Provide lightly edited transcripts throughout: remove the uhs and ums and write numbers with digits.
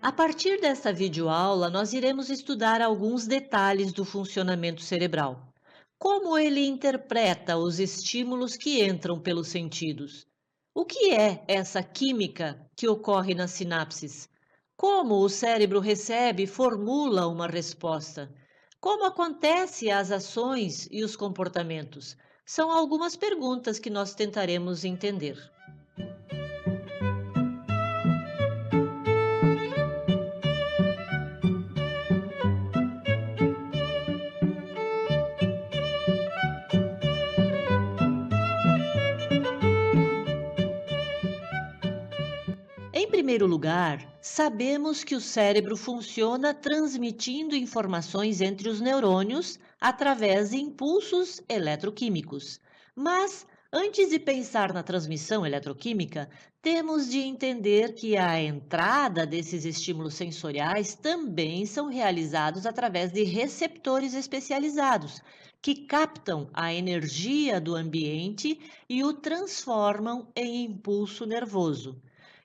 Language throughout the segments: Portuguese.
A partir desta videoaula, nós iremos estudar alguns detalhes do funcionamento cerebral. Como ele interpreta os estímulos que entram pelos sentidos? O que é essa química que ocorre nas sinapses? Como o cérebro recebe e formula uma resposta? Como acontecem as ações e os comportamentos? São algumas perguntas que nós tentaremos entender. Em primeiro lugar, sabemos que o cérebro funciona transmitindo informações entre os neurônios através de impulsos eletroquímicos. Mas, antes de pensar na transmissão eletroquímica, temos de entender que a entrada desses estímulos sensoriais também são realizados através de receptores especializados, que captam a energia do ambiente e o transformam em impulso nervoso.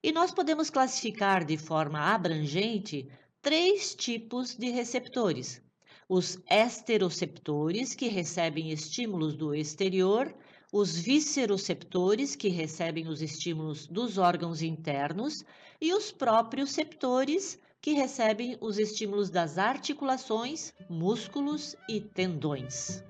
E nós podemos classificar de forma abrangente três tipos de receptores: os esteroceptores, que recebem estímulos do exterior, os visceroceptores, que recebem os estímulos dos órgãos internos, e os proprioceptores, que recebem os estímulos das articulações, músculos e tendões.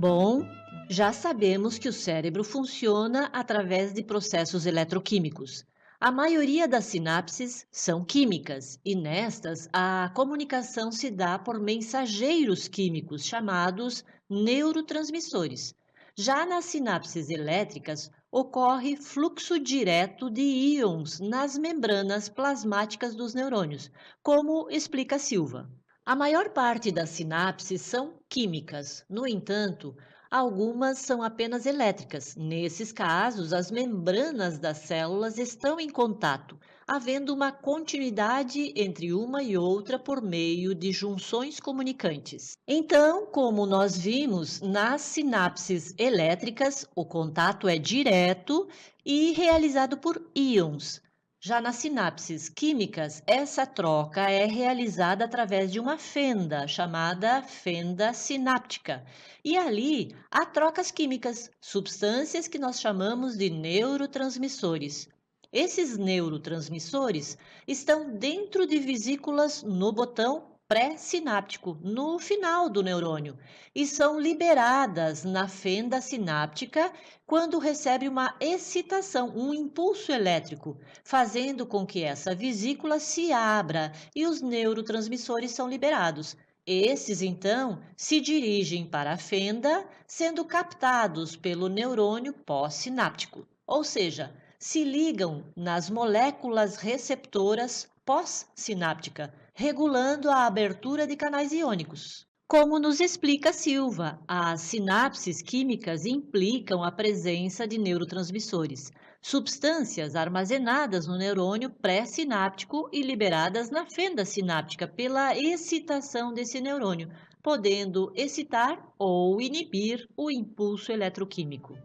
Bom, já sabemos que o cérebro funciona através de processos eletroquímicos. A maioria das sinapses são químicas e nestas a comunicação se dá por mensageiros químicos chamados neurotransmissores. Já nas sinapses elétricas ocorre fluxo direto de íons nas membranas plasmáticas dos neurônios, como explica Silva. A maior parte das sinapses são químicas, no entanto, algumas são apenas elétricas. Nesses casos, as membranas das células estão em contato, havendo uma continuidade entre uma e outra por meio de junções comunicantes. Então, como nós vimos, nas sinapses elétricas, o contato é direto e realizado por íons. Já nas sinapses químicas, essa troca é realizada através de uma fenda, chamada fenda sináptica. E ali há trocas químicas, substâncias que nós chamamos de neurotransmissores. Esses neurotransmissores estão dentro de vesículas no botão pré-sináptico, no final do neurônio, e são liberadas na fenda sináptica quando recebe uma excitação, um impulso elétrico, fazendo com que essa vesícula se abra e os neurotransmissores são liberados. Esses, então, se dirigem para a fenda, sendo captados pelo neurônio pós-sináptico, ou seja, se ligam nas moléculas receptoras pós-sináptica, regulando a abertura de canais iônicos. Como nos explica Silva, as sinapses químicas implicam a presença de neurotransmissores, substâncias armazenadas no neurônio pré-sináptico e liberadas na fenda sináptica pela excitação desse neurônio, podendo excitar ou inibir o impulso eletroquímico.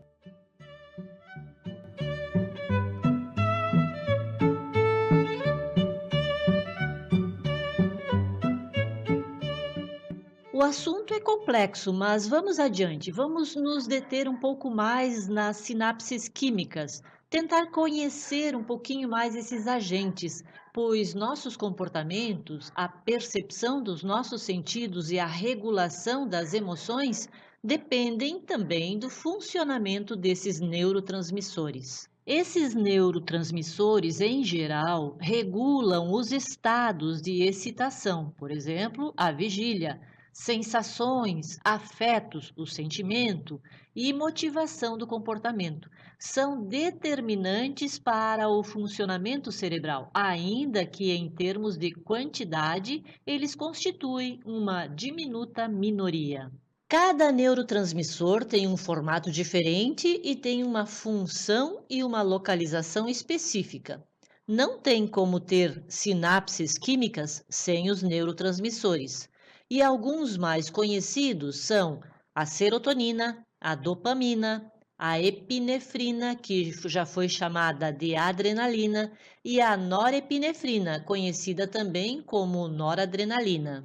O assunto é complexo, mas vamos adiante. Vamos nos deter um pouco mais nas sinapses químicas, tentar conhecer um pouquinho mais esses agentes, pois nossos comportamentos, a percepção dos nossos sentidos e a regulação das emoções dependem também do funcionamento desses neurotransmissores. Esses neurotransmissores, em geral, regulam os estados de excitação, por exemplo, a vigília, sensações, afetos, o sentimento e motivação do comportamento são determinantes para o funcionamento cerebral, ainda que em termos de quantidade eles constituem uma diminuta minoria. Cada neurotransmissor tem um formato diferente e tem uma função e uma localização específica. Não tem como ter sinapses químicas sem os neurotransmissores. e alguns mais conhecidos são a serotonina, a dopamina, a epinefrina, que já foi chamada de adrenalina, e a norepinefrina, conhecida também como noradrenalina.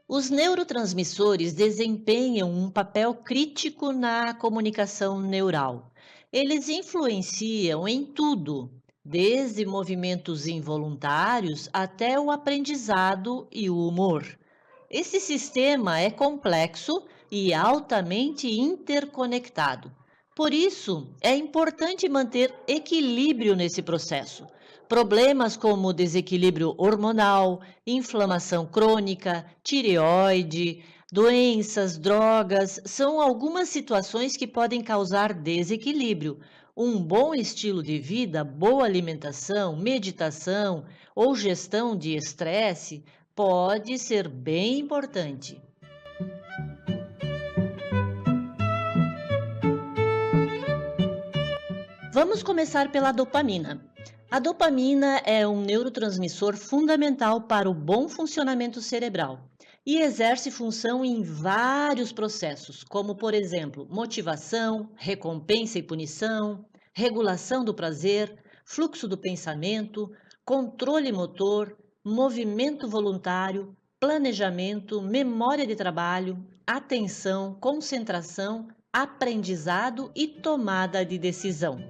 Os neurotransmissores desempenham um papel crítico na comunicação neural. Eles influenciam em tudo, desde movimentos involuntários até o aprendizado e o humor. Esse sistema é complexo e altamente interconectado. Por isso, é importante manter equilíbrio nesse processo. Problemas como desequilíbrio hormonal, inflamação crônica, tireoide, doenças, drogas, são algumas situações que podem causar desequilíbrio. Um bom estilo de vida, boa alimentação, meditação ou gestão de estresse pode ser bem importante. Vamos começar pela dopamina. A dopamina é um neurotransmissor fundamental para o bom funcionamento cerebral e exerce função em vários processos, como, por exemplo, motivação, recompensa e punição, regulação do prazer, fluxo do pensamento, controle motor, movimento voluntário, planejamento, memória de trabalho, atenção, concentração, aprendizado e tomada de decisão.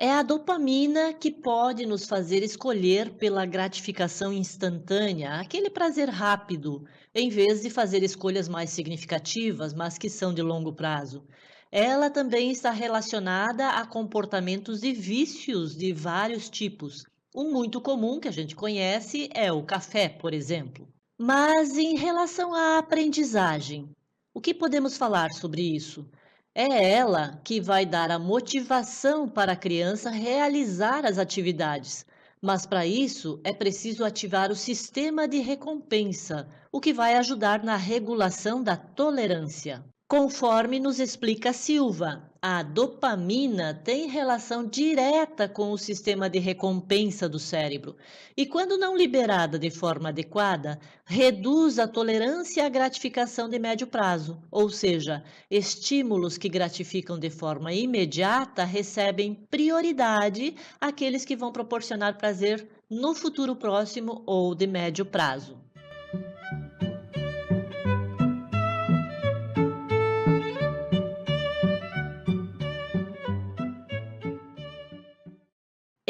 É a dopamina que pode nos fazer escolher pela gratificação instantânea, aquele prazer rápido, em vez de fazer escolhas mais significativas, mas que são de longo prazo. Ela também está relacionada a comportamentos de vícios de vários tipos. Um muito comum que a gente conhece é o café, por exemplo. Mas em relação à aprendizagem, o que podemos falar sobre isso? É ela que vai dar a motivação para a criança realizar as atividades. Mas para isso é preciso ativar o sistema de recompensa, o que vai ajudar na regulação da tolerância. Conforme nos explica Silva, a dopamina tem relação direta com o sistema de recompensa do cérebro e, quando não liberada de forma adequada, reduz a tolerância à gratificação de médio prazo, ou seja, estímulos que gratificam de forma imediata recebem prioridade àqueles que vão proporcionar prazer no futuro próximo ou de médio prazo.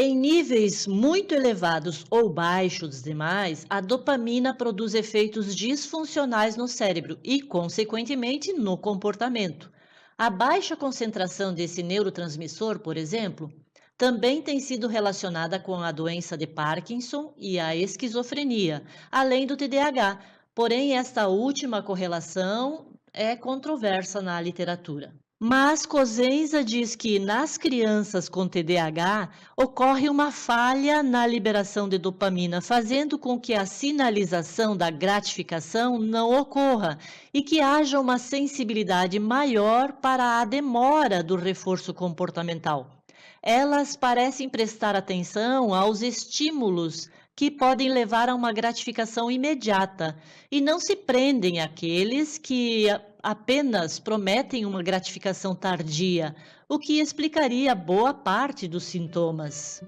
Em níveis muito elevados ou baixos demais, a dopamina produz efeitos disfuncionais no cérebro e, consequentemente, no comportamento. A baixa concentração desse neurotransmissor, por exemplo, também tem sido relacionada com a doença de Parkinson e a esquizofrenia, além do TDAH. Porém, esta última correlação é controversa na literatura. Mas Cosenza diz que nas crianças com TDAH ocorre uma falha na liberação de dopamina, fazendo com que a sinalização da gratificação não ocorra e que haja uma sensibilidade maior para a demora do reforço comportamental. Elas parecem prestar atenção aos estímulos que podem levar a uma gratificação imediata e não se prendem àqueles que apenas prometem uma gratificação tardia, o que explicaria boa parte dos sintomas.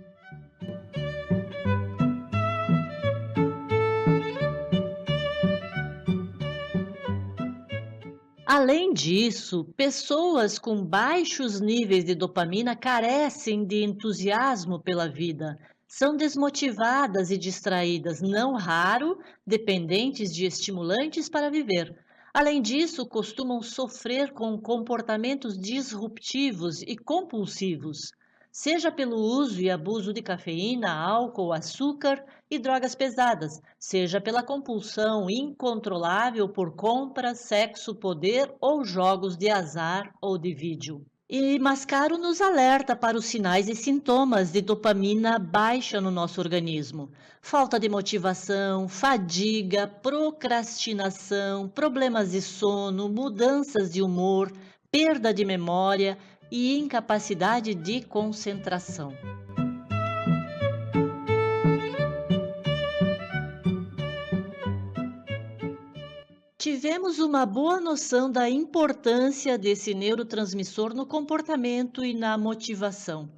Além disso, pessoas com baixos níveis de dopamina carecem de entusiasmo pela vida, são desmotivadas e distraídas, não raro dependentes de estimulantes para viver. Além disso, costumam sofrer com comportamentos disruptivos e compulsivos, seja pelo uso e abuso de cafeína, álcool, açúcar e drogas pesadas, seja pela compulsão incontrolável por compras, sexo, poder ou jogos de azar ou de vídeo. E Mascaro nos alerta para os sinais e sintomas de dopamina baixa no nosso organismo. Falta de motivação, fadiga, procrastinação, problemas de sono, mudanças de humor, perda de memória e incapacidade de concentração. Tivemos uma boa noção da importância desse neurotransmissor no comportamento e na motivação.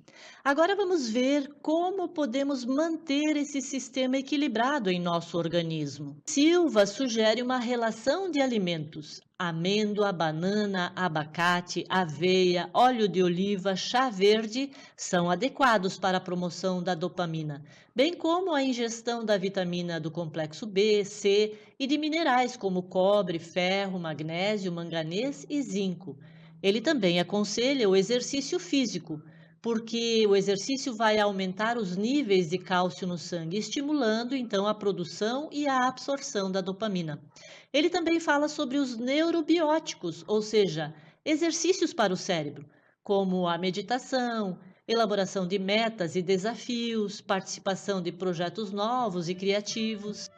Agora vamos ver como podemos manter esse sistema equilibrado em nosso organismo. Silva sugere uma relação de alimentos: amêndoa, banana, abacate, aveia, óleo de oliva, chá verde são adequados para a promoção da dopamina, bem como a ingestão da vitamina do complexo B, C e de minerais como cobre, ferro, magnésio, manganês e zinco. Ele também aconselha o exercício físico, porque o exercício vai aumentar os níveis de cálcio no sangue, estimulando então a produção e a absorção da dopamina. Ele também fala sobre os neurobióticos, ou seja, exercícios para o cérebro, como a meditação, elaboração de metas e desafios, participação de projetos novos e criativos.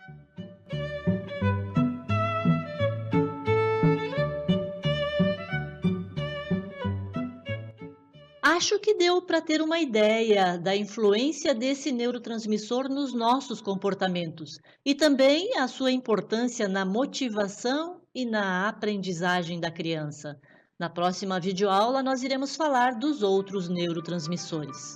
Acho que deu para ter uma ideia da influência desse neurotransmissor nos nossos comportamentos e também a sua importância na motivação e na aprendizagem da criança. Na próxima videoaula, nós iremos falar dos outros neurotransmissores.